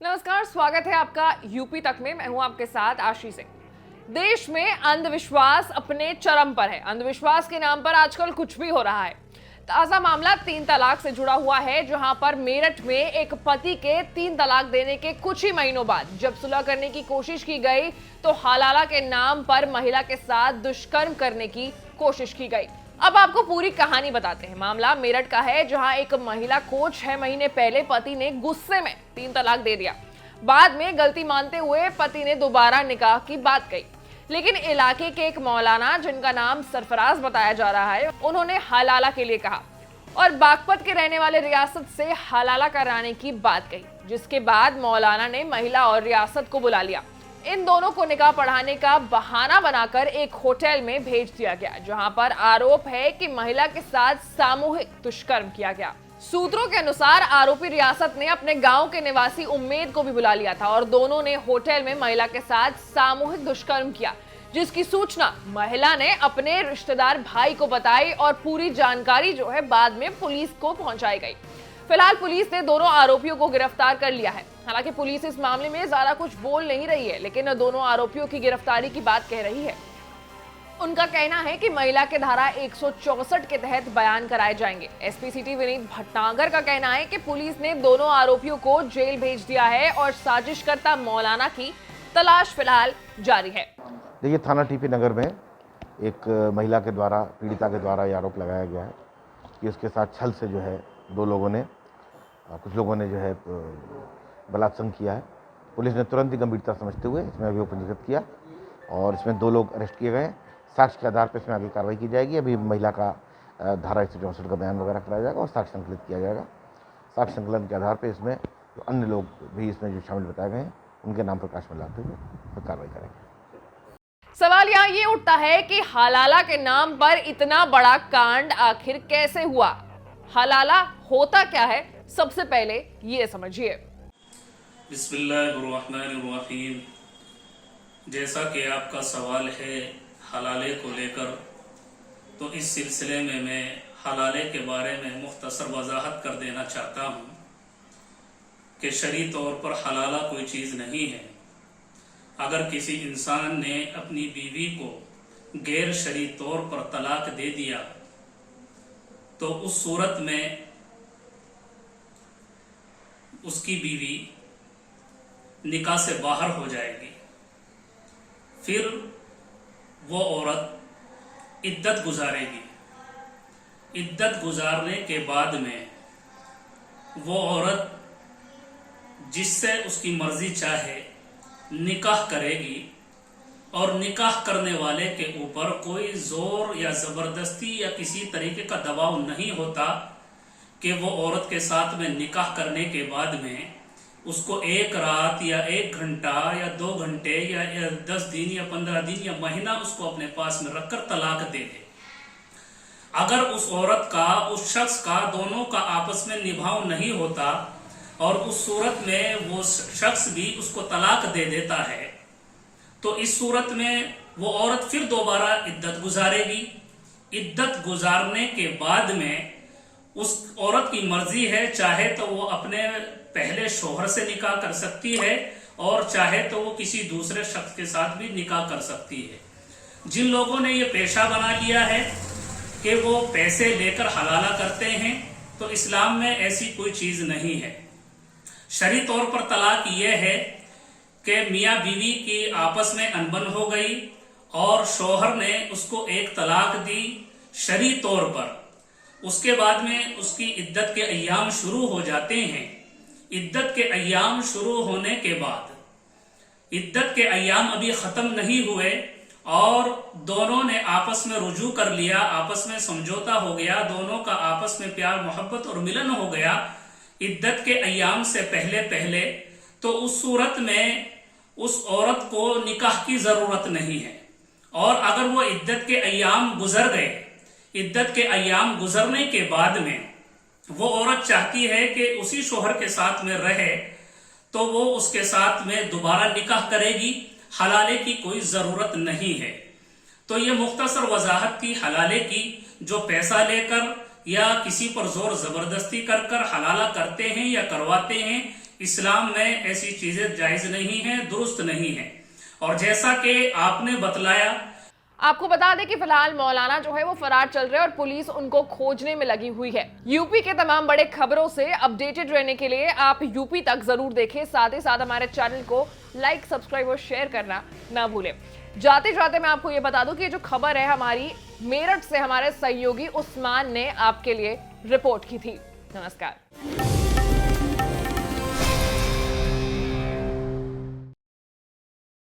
नमस्कार, स्वागत है आपका यूपी तक में। मैं हूं आपके साथ आशी सिंह। देश में अंधविश्वास अपने चरम पर है। अंधविश्वास के नाम पर आजकल कुछ भी हो रहा है। ताजा मामला 3 तलाक से जुड़ा हुआ है, जहां पर मेरठ में एक पति के 3 तलाक देने के कुछ ही महीनों बाद जब सुलह करने की कोशिश की गई तो हलाला के नाम पर महिला के साथ दुष्कर्म करने की कोशिश की गई। अब आपको पूरी कहानी बताते हैं। मामला मेरठ का है, जहां एक महिला को 6 महीने पहले पति ने गुस्से में 3 तलाक दे दिया। बाद में गलती मानते हुए पति ने दोबारा निकाह की बात कही, लेकिन इलाके के एक मौलाना, जिनका नाम सरफराज बताया जा रहा है, उन्होंने हलाला के लिए कहा और बागपत के रहने वाले रियासत से हलाला कराने की बात कही, जिसके बाद मौलाना ने महिला और रियासत को बुला लिया। इन दोनों को निकाह पढ़ाने का बहाना बनाकर एक होटल में भेज दिया गया, जहां पर आरोप है कि महिला के साथ सामूहिक दुष्कर्म किया गया। सूत्रों के अनुसार आरोपी रियासत ने अपने गांव के निवासी उम्मेद को भी बुला लिया था और दोनों ने होटल में महिला के साथ सामूहिक दुष्कर्म किया, जिसकी सूचना महिला ने अपने रिश्तेदार भाई को बताई और पूरी जानकारी जो है बाद में पुलिस को पहुंचाई गई। फिलहाल पुलिस ने दोनों आरोपियों को गिरफ्तार कर लिया है। हालांकि पुलिस इस मामले में ज्यादा कुछ बोल नहीं रही है, लेकिन दोनों आरोपियों की गिरफ्तारी की बात कह रही है। उनका कहना है कि महिला के धारा 164 के तहत बयान कराए जाएंगे। एसपी सिटी विनीत भटनागर का कहना है कि पुलिस ने दोनों आरोपियों को जेल भेज दिया है और साजिशकर्ता मौलाना की तलाश फिलहाल जारी है। देखिए, थाना टीपी नगर में एक महिला के द्वारा, पीड़िता के द्वारा ये आरोप लगाया गया है कि उसके साथ छल से जो है कुछ लोगों ने जो है बलात्संग किया है। पुलिस ने तुरंत ही गंभीरता समझते हुए इसमें अभियोग पंजीकृत किया और इसमें 2 लोग अरेस्ट किए गए। साक्ष्य के आधार पर इसमें आगे कार्रवाई की जाएगी। अभी महिला का धारा 164 का बयान वगैरह कराया जाएगा और साक्ष्य संकलित किया जाएगा। साक्ष्य संकलन के आधार पर इसमें जो अन्य लोग भी इसमें जो शामिल बताए गए हैं, उनके नाम प्रकाश में लाते हुए कार्रवाई करेंगे। सवाल यहाँ ये उठता है कि हलाला के नाम पर इतना बड़ा कांड आखिर कैसे हुआ? हलाला होता क्या है, सबसे पहले ये समझिए। बिस्मिल्लाहिर्रहमानिर्रहीम। जैसा कि आपका सवाल है हलाले को लेकर, तो इस सिलसिले में मैं हलाले के बारे में मुख्तसर वजाहत कर देना चाहता हूँ कि शरई तौर पर हलाला कोई चीज़ नहीं है। अगर किसी इंसान ने अपनी बीवी को गैर शरई तौर पर तलाक दे दिया तो उस सूरत में उसकी बीवी निकाह से बाहर हो जाएगी। फिर वो औरत इद्दत गुजारेगी। इद्दत गुजारने के बाद में वो औरत जिससे उसकी मर्जी चाहे निकाह करेगी और निकाह करने वाले के ऊपर कोई जोर या जबरदस्ती या किसी तरीके का दबाव नहीं होता कि वो औरत के साथ में निकाह करने के बाद में उसको 1 रात या 1 घंटा या 2 घंटे या 10 दिन या 15 दिन या महीना उसको अपने पास में रखकर तलाक दे दे। अगर उस औरत का, उस शख्स का, दोनों का आपस में निभाव नहीं होता और उस सूरत में वो शख्स भी उसको तलाक दे देता है, तो इस सूरत में वो औरत फिर दोबारा इद्दत गुजारेगी। इद्दत गुजारने के बाद में उस औरत की मर्जी है, चाहे तो वो अपने पहले शोहर से निकाह कर सकती है और चाहे तो वो किसी दूसरे शख्स के साथ भी निकाह कर सकती है। जिन लोगों ने ये पेशा बना लिया है कि वो पैसे लेकर हलाला करते हैं, तो इस्लाम में ऐसी कोई चीज नहीं है। शरई तौर पर तलाक यह है कि मियाँ बीवी की आपस में अनबन हो गई और शौहर ने उसको 1 तलाक दी शरई तौर पर। उसके बाद में उसकी इद्दत के अय्याम शुरू हो जाते हैं। इद्दत के अय्याम शुरू होने के बाद, इद्दत के अय्याम अभी खत्म नहीं हुए और दोनों ने आपस में रुजू कर लिया, आपस में समझौता हो गया, दोनों का आपस में प्यार मोहब्बत और मिलन हो गया इद्दत के अय्याम से पहले पहले, तो उस सूरत में उस औरत को निकाह की जरूरत नहीं है। और अगर वो इद्दत के अय्याम गुजर गए, इद्दत के अय्याम गुजरने के बाद में वो औरत चाहती है कि उसी शोहर के साथ में रहे, तो वो उसके साथ में दोबारा निकाह करेगी। हलाले की कोई जरूरत नहीं है। तो ये मुख्तसर वजाहत थी हलाले की। जो पैसा लेकर या किसी पर जोर जबरदस्ती कर हलाला करते हैं या करवाते हैं, इस्लाम में ऐसी चीजें जायज नहीं है, दुरुस्त नहीं है। और जैसा कि आपने बतलाया, आपको बता दें कि फिलहाल मौलाना जो है वो फरार चल रहे हैं और पुलिस उनको खोजने में लगी हुई है। यूपी के तमाम बड़े खबरों से अपडेटेड रहने के लिए आप यूपी तक जरूर देखें। साथ ही साथ हमारे चैनल को लाइक, सब्सक्राइब और शेयर करना ना भूलें। जाते जाते मैं आपको ये बता दूं कि ये जो खबर है हमारी मेरठ से हमारे सहयोगी उस्मान ने आपके लिए रिपोर्ट की थी। नमस्कार।